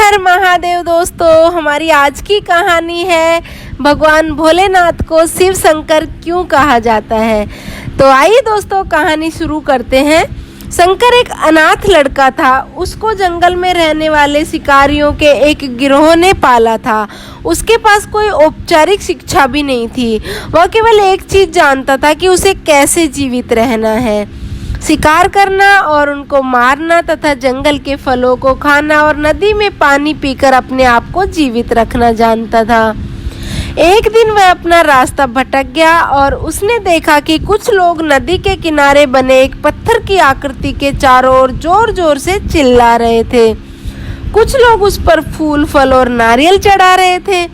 हर महादेव। दोस्तों, हमारी आज की कहानी है भगवान भोलेनाथ को शिव शंकर क्यों कहा जाता है। तो आइए दोस्तों, कहानी शुरू करते हैं। शंकर एक अनाथ लड़का था। उसको जंगल में रहने वाले शिकारियों के एक गिरोह ने पाला था। उसके पास कोई औपचारिक शिक्षा भी नहीं थी। वह केवल एक चीज जानता था कि उसे कैसे जीवित रहना है, शिकार करना और उनको मारना तथा जंगल के फलों को खाना और नदी में पानी पीकर अपने आप को जीवित रखना जानता था। एक दिन वह अपना रास्ता भटक गया और उसने देखा कि कुछ लोग नदी के किनारे बने एक पत्थर की आकृति के चारों ओर जोर जोर से चिल्ला रहे थे। कुछ लोग उस पर फूल, फल और नारियल चढ़ा रहे थे।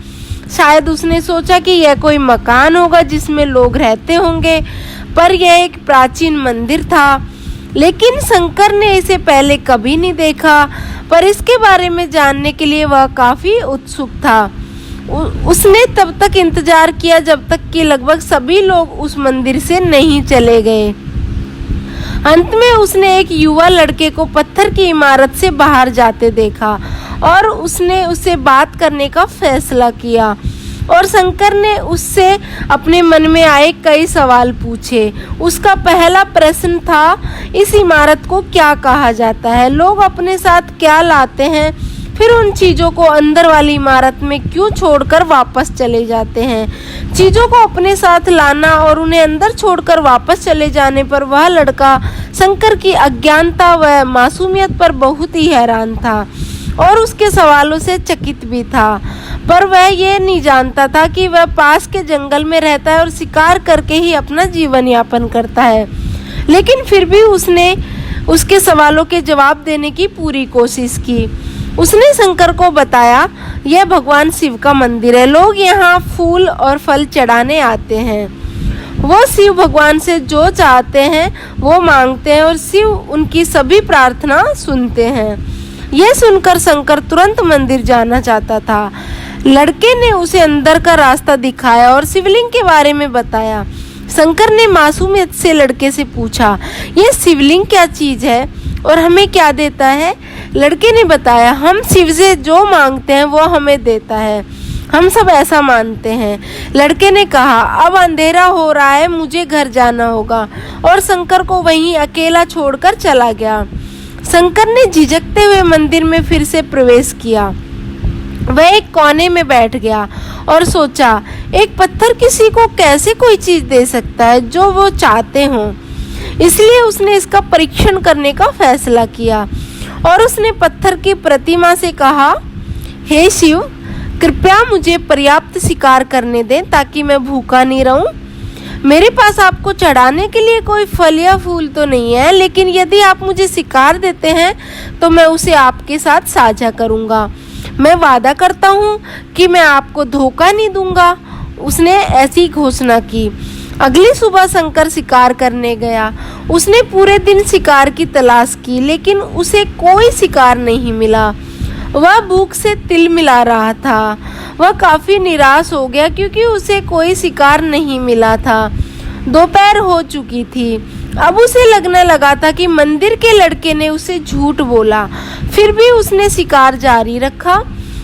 शायद उसने सोचा कि यह कोई मकान होगा जिसमें लोग रहते होंगे, पर यह एक प्राचीन मंदिर था। लेकिन शंकर ने इसे पहले कभी नहीं देखा, पर इसके बारे में जानने के लिए वह काफी उत्सुक था। उसने तब तक इंतजार किया जब तक कि लगभग सभी लोग उस मंदिर से नहीं चले गए। अंत में उसने एक युवा लड़के को पत्थर की इमारत से बाहर जाते देखा और उसने उससे बात करने का फैसला किया। और शंकर ने उससे अपने मन में आए कई सवाल पूछे। उसका पहला प्रश्न था, इस इमारत को क्या कहा जाता है, लोग अपने साथ क्या लाते हैं, फिर उन चीज़ों को अंदर वाली इमारत में क्यों छोड़कर वापस चले जाते हैं। चीज़ों को अपने साथ लाना और उन्हें अंदर छोड़कर वापस चले जाने पर वह लड़का शंकर की अज्ञानता व मासूमियत पर बहुत ही हैरान था और उसके सवालों से चकित भी था। पर वह ये नहीं जानता था कि वह पास के जंगल में रहता है और शिकार करके ही अपना जीवन यापन करता है। लेकिन फिर भी उसने उसके सवालों के जवाब देने की पूरी कोशिश की। उसने शंकर को बताया, यह भगवान शिव का मंदिर है, लोग यहाँ फूल और फल चढ़ाने आते हैं। वो शिव भगवान से जो चाहते हैं वो मांगते हैं और शिव उनकी सभी प्रार्थना सुनते हैं। यह सुनकर शंकर तुरंत मंदिर जाना चाहता था। लड़के ने उसे अंदर का रास्ता दिखाया और शिवलिंग के बारे में बताया। शंकर ने मासूमियत से लड़के से पूछा, यह शिवलिंग क्या चीज है और हमें क्या देता है। लड़के ने बताया, हम शिव से जो मांगते हैं वो हमें देता है, हम सब ऐसा मानते हैं। लड़के ने कहा, अब अंधेरा हो रहा है, मुझे घर जाना होगा, और शंकर को वहीं अकेला छोड़कर चला गया। शंकर ने झिझकते हुए मंदिर में फिर से प्रवेश किया। वह एक कोने में बैठ गया और सोचा, एक पत्थर किसी को कैसे कोई चीज दे सकता है जो वो चाहते हों। इसलिए उसने इसका परीक्षण करने का फैसला किया और उसने पत्थर की प्रतिमा से कहा, हे शिव, कृपया मुझे पर्याप्त शिकार करने दें ताकि मैं भूखा नहीं रहूं। मेरे पास आपको चढ़ाने के लिए कोई फल या फूल तो नहीं है, लेकिन यदि आप मुझे शिकार देते हैं तो मैं उसे आपके साथ साझा करूंगा। मैं वादा करता हूँ कि मैं आपको धोखा नहीं दूंगा। उसने ऐसी घोषणा की। अगली सुबह शंकर शिकार करने गया। उसने पूरे दिन शिकार की तलाश की, लेकिन उसे कोई शिकार नहीं मिला। वह भूख से तिल मिला रहा था। वह काफी निराश हो गया क्योंकि उसे कोई शिकार नहीं मिला था। दोपहर हो चुकी थी। अब उसे लगने लगा था कि मंदिर के लड़के ने उसे झूठ बोला। फिर भी उसने शिकार जारी रखा।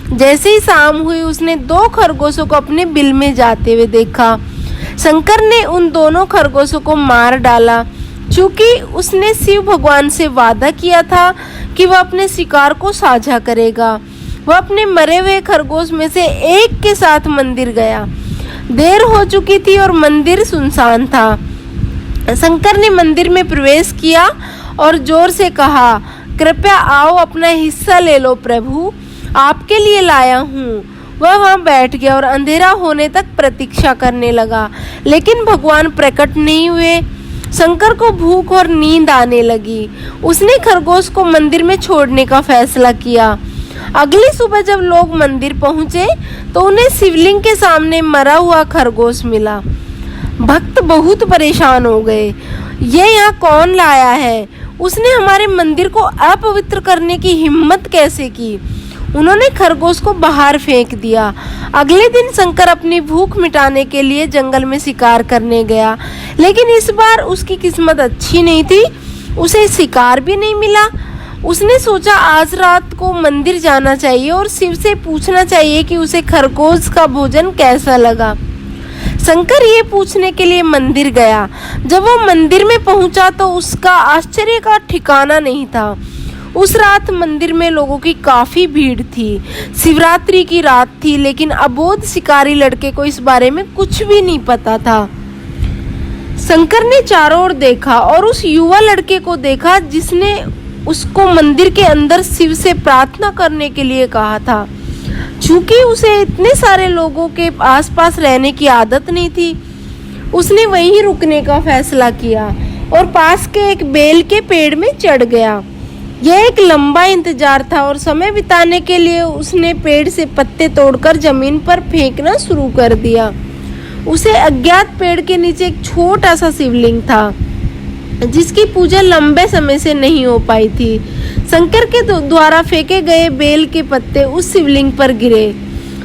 जैसे ही शाम हुई, उसने 2 खरगोशों को अपने बिल में जाते हुए देखा। शंकर ने उन दोनों खरगोशों को मार डाला। चूंकि उसने शिव भगवान से वादा किया था कि वह अपने शिकार को साझा करेगा, वह अपने मरे हुए खरगोश में से एक के साथ मंदिर गया। देर हो चुकी थी और मंदिर सुनसान था। शंकर ने मंदिर में प्रवेश किया और जोर से कहा, कृपया आओ, अपना हिस्सा ले लो प्रभु, आपके लिए लाया हूँ। वह वहाँ बैठ गया और अंधेरा होने तक प्रतीक्षा करने लगा, लेकिन भगवान प्रकट नहीं हुए। शंकर को भूख और नींद आने लगी। उसने खरगोश को मंदिर में छोड़ने का फैसला किया। अगली सुबह जब लोग मंदिर पहुंचे तो उन्हें शिवलिंग के सामने मरा हुआ खरगोश मिला। भक्त बहुत परेशान हो गए। ये यहाँ कौन लाया है? उसने हमारे मंदिर को अपवित्र करने की हिम्मत कैसे की? उन्होंने खरगोश को बाहर फेंक दिया। अगले दिन शंकर अपनी भूख मिटाने के लिए जंगल में शिकार करने गया, लेकिन इस बार उसकी किस्मत अच्छी नहीं थी। उसे शिकार भी नहीं मिला। उसने सोचा आज रात को मंदिर जाना चाहिए और शिव से पूछना चाहिए कि उसे खरगोश का भोजन कैसा लगा। शंकर ये पूछने के लिए मंदिर गया। जब वो मंदिर में पहुंचा तो उसका आश्चर्य का ठिकाना नहीं था। उस रात मंदिर में लोगों की काफी भीड़ थी। शिवरात्रि की रात थी, लेकिन अबोध शिकारी लड़के को इस बारे में कुछ भी नहीं पता था। शंकर ने चारों ओर देखा और उस युवा लड़के को देखा जिसने उसको मंदिर के अंदर शिव से प्रार्थना करने के लिए कहा था। चूंकि उसे इतने सारे लोगों के आसपास रहने की आदत नहीं थी, उसने वहीं रुकने का फैसला किया और पास के एक बेल के पेड़ में चढ़ गया। यह एक लंबा इंतजार था और समय बिताने के लिए उसने पेड़ से पत्ते तोड़कर जमीन पर फेंकना शुरू कर दिया। उसे अज्ञात पेड़ के नीचे एक छोटा सा शिवलिंग था जिसकी पूजा लंबे समय से नहीं हो पाई थी। शंकर के द्वारा फेंके गए बेल के पत्ते उस शिवलिंग पर गिरे।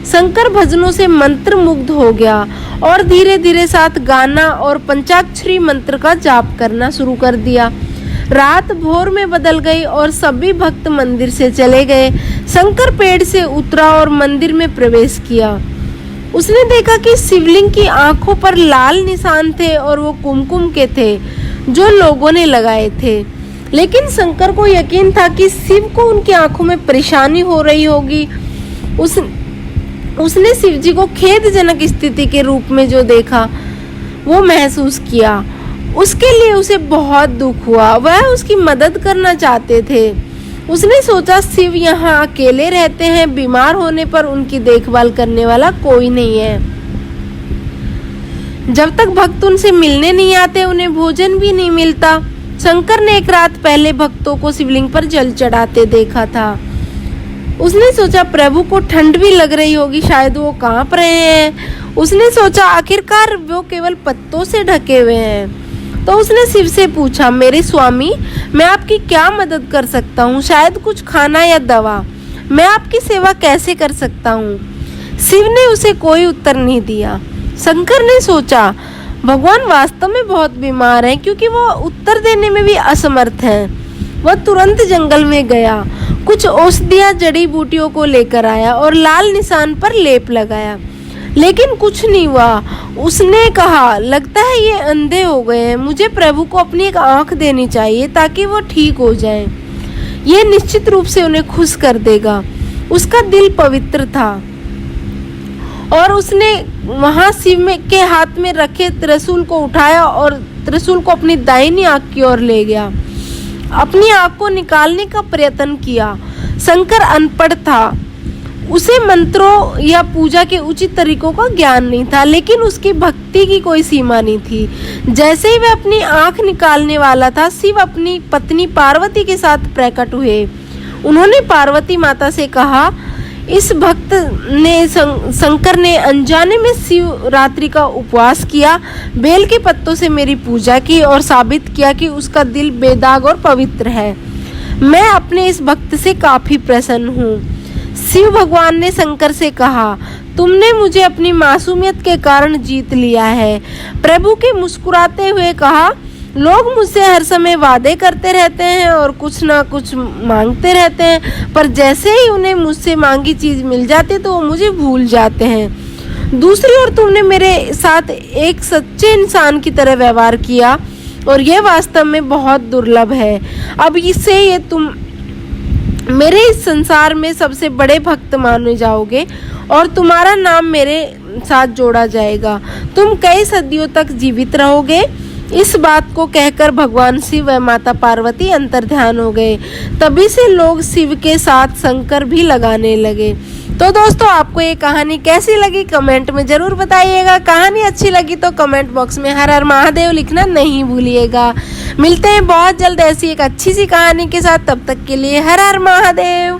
शंकर भजनों से मंत्र मुग्ध हो गया और धीरे धीरे साथ गाना और पंचाक्षरी मंत्र का जाप करना शुरू कर दिया। रात भोर में बदल गई और सभी भक्त मंदिर से चले गए। शंकर पेड़ से उतरा और मंदिर में प्रवेश किया। उसने देखा कि शिवलिंग की आंखों पर लाल निशान थे और वो कुमकुम के थे जो लोगों ने लगाए थे। लेकिन शंकर को यकीन था कि शिव को उनकी आंखों में परेशानी हो रही होगी। उसने शिव जी को खेदजनक स्थिति के रूप में जो देखा वो महसूस किया। उसके लिए उसे बहुत दुख हुआ। वह उसकी मदद करना चाहते थे। उसने सोचा शिव यहाँ अकेले रहते हैं, बीमार होने पर उनकी देखभाल करने वाला कोई नहीं है। जब तक भक्त उनसे मिलने नहीं आते उन्हें भोजन भी नहीं मिलता। शंकर ने एक रात पहले भक्तों को शिवलिंग पर जल चढ़ाते देखा था। उसने सोचा प्रभु को ठंड भी लग रही होगी, शायद वो कांप रहे हैं। उसने सोचा आखिरकार वो केवल पत्तों से ढके हुए हैं। तो उसने शिव से पूछा, मेरे स्वामी, मैं आपकी क्या मदद कर सकता हूँ? शायद कुछ खाना या दवा। मैं आपकी सेवा कैसे कर सकता हूँ? शिव ने उसे कोई उत्तर नहीं दिया। शंकर ने सोचा भगवान वास्तव में बहुत बीमार हैं, क्योंकि वो उत्तर देने में भी असमर्थ हैं। वह तुरंत जंगल में गया, कुछ औषधियाँ जड़ी बूटियों को लेकर आया और लाल निशान पर लेप लगाया, लेकिन कुछ नहीं हुआ। उसने कहा, लगता है ये अंधे हो गए हैं। मुझे प्रभु को अपनी एक आंख देनी चाहिए ताकि वो ठीक हो जाए। ये निश्चित रूप से उन्हें खुश कर देगा। उसका दिल पवित्र था और उसने वहां शिव के हाथ में रखे त्रिशूल को उठाया और त्रिशूल को अपनी दाहिनी आंख की ओर ले गया। अपनी आंख को निकालने का प्रयत्न किया। शंकर अनपढ़ था, उसे मंत्रों या पूजा के उचित तरीकों का ज्ञान नहीं था, लेकिन उसकी भक्ति की कोई सीमा नहीं थी। जैसे ही वह अपनी आंख निकालने वाला था, शिव अपनी पत्नी पार्वती के साथ प्रकट हुए। उन्होंने पार्वती माता से कहा, इस भक्त ने शंकर ने अनजाने में शिवरात्रि का उपवास किया, बेल के पत्तों से मेरी पूजा की और साबित किया कि उसका दिल बेदाग और पवित्र है। मैं अपने इस भक्त से काफी प्रसन्न हूँ। शिव भगवान ने शंकर से कहा, तुमने मुझे अपनी मासूमियत के कारण जीत लिया है। प्रभु के मुस्कुराते हुए कहा, लोग मुझसे हर समय वादे करते रहते हैं और कुछ ना कुछ मांगते रहते हैं, पर जैसे ही उन्हें मुझसे मांगी चीज मिल जाती तो वो मुझे भूल जाते हैं। दूसरी ओर तुमने मेरे साथ एक सच्चे इंसान की तरह व्यवहार किया और यह वास्तव में बहुत दुर्लभ है। अब इससे ये तुम मेरे इस संसार में सबसे बड़े भक्त माने जाओगे और तुम्हारा नाम मेरे साथ जोड़ा जाएगा। तुम कई सदियों तक जीवित रहोगे। इस बात को कहकर भगवान शिव व माता पार्वती अंतर्ध्यान हो गए। तभी से लोग शिव के साथ शंकर भी लगाने लगे। तो दोस्तों, आपको ये कहानी कैसी लगी कमेंट में जरूर बताइएगा। कहानी अच्छी लगी तो कमेंट बॉक्स में हर हर महादेव लिखना नहीं भूलिएगा। मिलते हैं बहुत जल्द ऐसी एक अच्छी सी कहानी के साथ। तब तक के लिए हर हर महादेव।